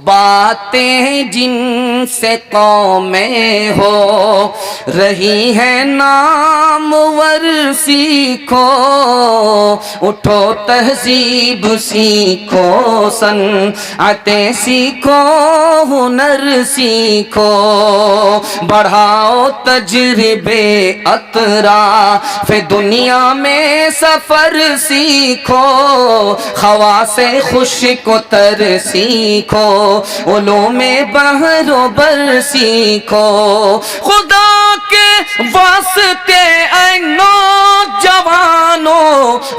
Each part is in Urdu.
باتیں جن سے قومیں ہو رہی ہیں نامور سیکھو، اٹھو تہذیب سیکھو، صنعتیں سیکھو، ہنر سیکھو، بڑھاؤ تجربے اطراف دنیا میں سفر سیکھو، خواص خشک و تر سیکھو، علوم بحر و بر سیکھو، خدا کے واسطے اے نوجوانوں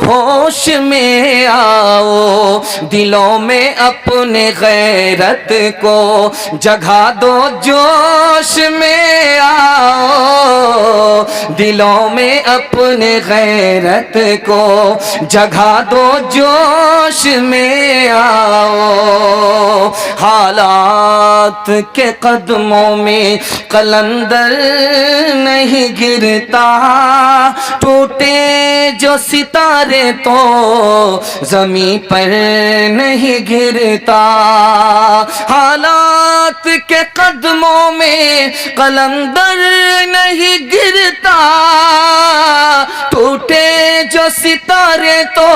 ہوش میں آؤ، دلوں میں اپنے غیرت کو جگا دو، جوش میں آؤ، دلوں میں اپنے غیرت کو جگا دو، جوش میں آؤ، حالات کے قدموں میں قلندر نہیں گرتا، ٹوٹے جو ستارے تو زمین پر نہیں گرتا، حالات کے قدموں میں قلندر نہیں گرتا، ٹوٹے جو ستارے تو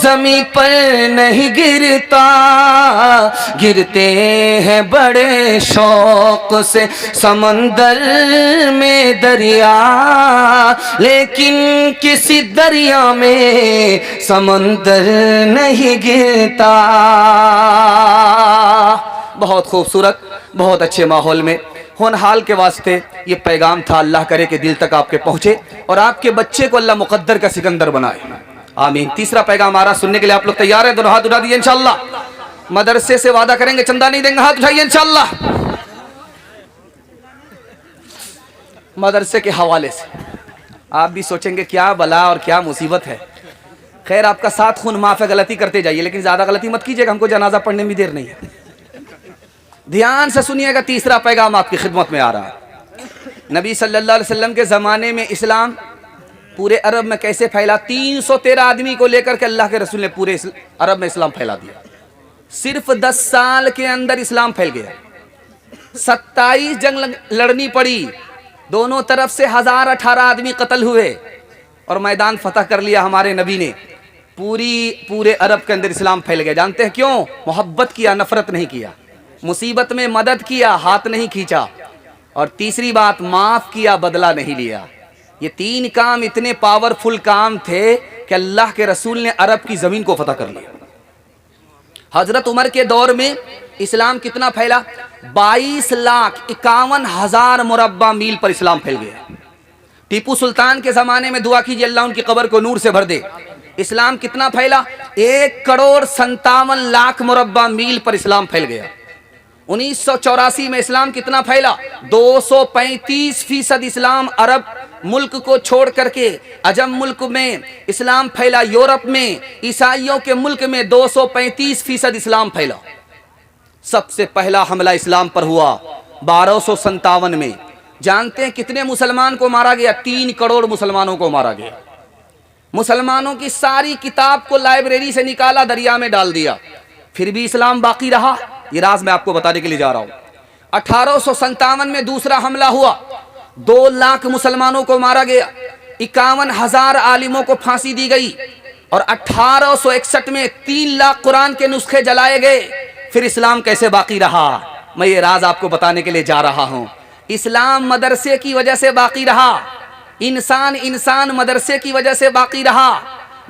زمین پر نہیں گرتا، گرتے ہیں بڑے شوق سے سمندر میں دریا، لیکن کسی دریا میں سمندر نہیں گرتا۔ بہت خوبصورت، بہت اچھے ماحول میں ہونہال کے واسطے یہ پیغام تھا، اللہ کرے کہ دل تک آپ کے پہنچے اور آپ کے بچے کو اللہ مقدر کا سکندر بنائے، آمین۔ تیسرا پیغام آ رہا، سننے کے لیے آپ لوگ تیار ہیں؟ دونوں ہاتھ اٹھا دیجئے انشاءاللہ۔ مدرسے سے وعدہ کریں گے چندہ نہیں دیں گے، ہاتھ اٹھائیے انشاءاللہ۔ مدرسے کے حوالے سے آپ بھی سوچیں گے کیا بلا اور کیا مصیبت ہے، خیر آپ کا ساتھ خون معاف ہے، غلطی کرتے جائیے لیکن زیادہ غلطی مت کیجیے گا، ہم کو جنازہ پڑھنے میں دیر نہیں ہے۔ دھیان سے سنیے گا، تیسرا پیغام آپ کی خدمت میں آ رہا ہے۔ نبی صلی اللہ علیہ وسلم کے زمانے میں اسلام پورے عرب میں کیسے پھیلا؟ 313 آدمی کو لے کر کے اللہ کے رسول نے پورے عرب میں اسلام پھیلا دیا، صرف 10 سال کے اندر اسلام پھیل گیا، 27 جنگ لڑنی پڑی، دونوں طرف سے 1018 آدمی قتل ہوئے اور میدان فتح کر لیا ہمارے نبی نے، پورے عرب کے اندر اسلام پھیل گیا۔ جانتے ہیں کیوں؟ محبت کیا، نفرت نہیں کیا، مصیبت میں مدد کیا، ہاتھ نہیں کھینچا، اور تیسری بات معاف کیا، بدلہ نہیں لیا۔ یہ 3 کام اتنے پاورفل کام تھے کہ اللہ کے رسول نے عرب کی زمین کو فتح کر لیا۔ حضرت عمر کے دور میں اسلام کتنا پھیلا؟ 22,51,000 مربع میل پر اسلام پھیل گیا۔ ٹیپو سلطان کے زمانے میں دعا کیجئے اللہ ان کی قبر کو نور سے بھر دے۔ اسلام کتنا پھیلا؟ 1,57,00,000 مربع میل پر اسلام پھیل گیا۔ 1984 میں اسلام کتنا پھیلا؟ 235% اسلام عرب ملک کو چھوڑ کر کے عجم ملک میں اسلام پھیلا۔ یورپ میں عیسائیوں کے ملک میں 235% اسلام پھیلا۔ سب سے پہلا حملہ اسلام پر ہوا 1257 میں۔ جانتے ہیں کتنے مسلمان کو مارا گیا؟ 3 کروڑ مسلمانوں کو مارا گیا۔ مسلمانوں کی ساری کتاب کو لائبریری سے نکالا، دریا میں ڈال دیا، پھر بھی اسلام باقی رہا۔ یہ راز میں آپ کو بتانے کے لیے جا رہا ہوں۔ 1857 میں دوسرا حملہ ہوا، 2 لاکھ مسلمانوں کو مارا گیا، 51,000 عالموں کو پھانسی دی گئی، اور 1861 میں 3 لاکھ قرآن کے نسخے جلائے گئے۔ پھر اسلام کیسے باقی رہا؟ میں یہ راز آپ کو بتانے کے لیے جا رہا ہوں۔ اسلام مدرسے کی وجہ سے باقی رہا، انسان مدرسے کی وجہ سے باقی رہا،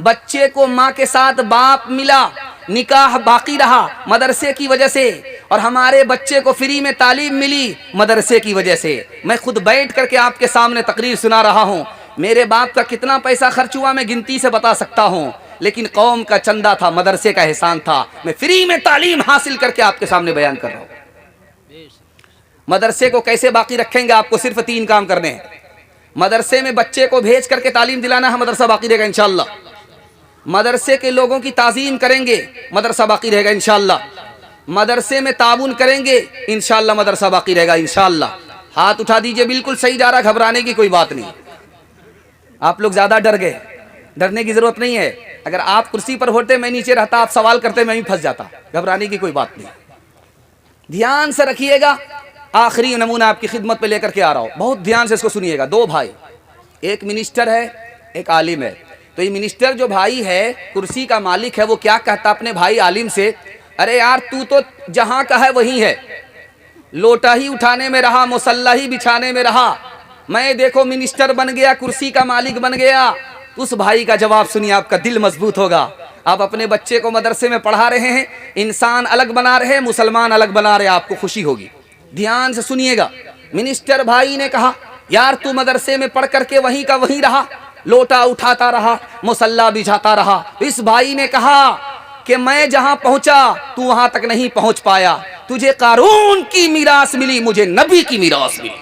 بچے کو ماں کے ساتھ باپ ملا، نکاح باقی رہا مدرسے کی وجہ سے، اور ہمارے بچے کو فری میں تعلیم ملی مدرسے کی وجہ سے۔ میں خود بیٹھ کر کے آپ کے سامنے تقریر سنا رہا ہوں، میرے باپ کا کتنا پیسہ خرچ ہوا میں گنتی سے بتا سکتا ہوں، لیکن قوم کا چندہ تھا، مدرسے کا احسان تھا، میں فری میں تعلیم حاصل کر کے آپ کے سامنے بیان کر رہا ہوں۔ مدرسے کو کیسے باقی رکھیں گے؟ آپ کو صرف 3 کام کرنے ہیں۔ مدرسے میں بچے کو بھیج کر کے تعلیم دلانا ہے، مدرسہ باقی رہے گا انشاءاللہ۔ مدرسے کے لوگوں کی تعظیم کریں گے، مدرسہ باقی رہے گا انشاءاللہ۔ مدرسے میں تعاون کریں گے، انشاءاللہ مدرسہ باقی رہے گا انشاءاللہ۔ ہاتھ اٹھا دیجئے، بالکل صحیح جا رہا، گھبرانے کی کوئی بات نہیں۔ آپ لوگ زیادہ ڈر گئے، ڈرنے کی ضرورت نہیں ہے۔ اگر آپ کرسی پر ہوتے، میں نیچے رہتا، آپ سوال کرتے، میں بھی پھنس جاتا، گھبرانے کی کوئی بات نہیں۔ دھیان سے رکھیے گا. آخری نمونہ آپ کی خدمت پہ لے کر کے آ رہا ہوں, بہت دھیان سے اس کو سنیے گا. دو بھائی, ایک منسٹر ہے ایک عالم ہے. تو یہ منسٹر جو بھائی ہے, کرسی کا مالک ہے, وہ کیا کہتا اپنے بھائی عالم سے, ارے یار تو جہاں کا ہے وہی ہے, لوٹا ہی اٹھانے میں رہا, مصلی ہی بچھانے میں رہا, میں دیکھو منسٹر بن گیا, کرسی کا مالک بن گیا. اس بھائی کا جواب سنیے, آپ کا دل مضبوط ہوگا. آپ اپنے بچے کو مدرسے میں پڑھا رہے ہیں, انسان الگ بنا رہے ہیں, مسلمان الگ بنا رہے ہیں, آپ کو خوشی ہوگی. دھیان سے سنیے گا. منسٹر بھائی نے کہا یار تو مدرسے میں پڑھ کر کے وہیں کا وہیں رہا, لوٹا اٹھاتا رہا, مصلی بچھاتا رہا. اس بھائی نے کہا کہ میں جہاں پہنچا تو وہاں تک نہیں پہنچ پایا, تجھے قارون کی میراث ملی, مجھے نبی کی میراث ملی.